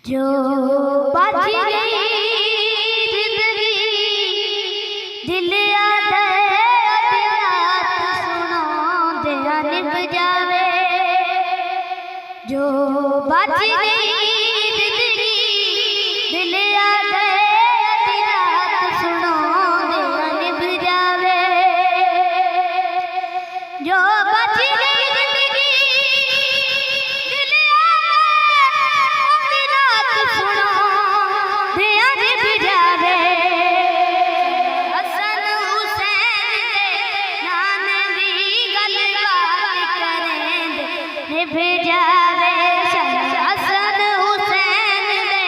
जो बच गई जिंदगी दिल याद रात सुनो दिया निभ जावे। जो बच गई जिंदगी दिल याद रात सुनो दिया निभ जावे। जो बच गई निभ जावे हसन हुसैन दे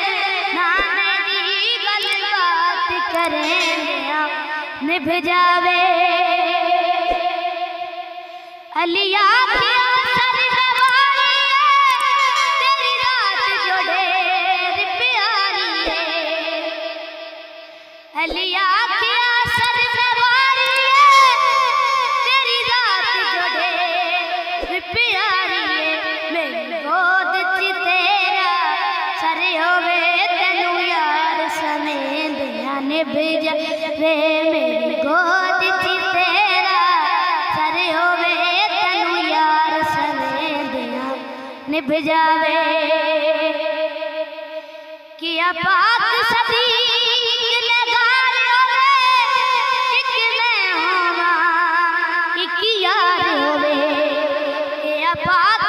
नाने दी गल बात करेंदिया निभ जावे। अलिया तेरी रात जोड़े प्यारी है। अलिया तेरी रात जोड़े प्यारी गोद च तेरा सर होवे तेनू यार समेंदिया निभ जावे। मेरी गोद च तेरा सर होवे तेनू यार समेंदिया निभ जावे। किया पाक सदी लगार होवे एक मैं होवा एक यार होवे। किया पाक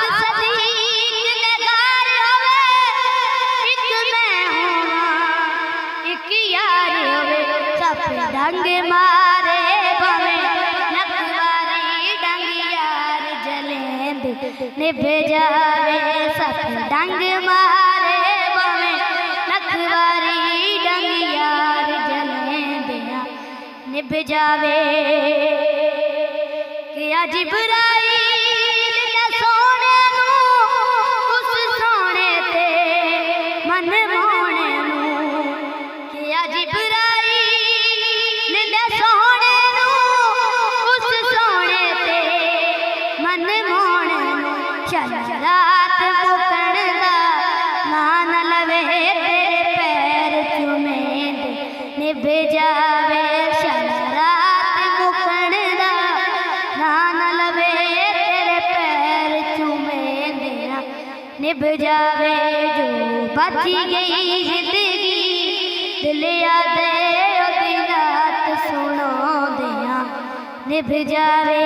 डंग मारे भवे नखवारी डंग यार जलेंद निभ जावे। सब डंग मारे भवे नखवारी डंग यार जलेंद निभ जावे। किया जिब्राइल ने सोने नू उस सोने ते मन मोने नू। किया जिब्राइल सोने नू उस सोने ते मन मोने नू। चल रात मुकण दा नान लवे तेरे पैर चुमेंद निभ जावे। चल रात मुकण दा नान लवे तेरे पैर चुमेंद निभ जावे। जो बच गई जिंदगी दिल याद सुनो दिया निभ जावे।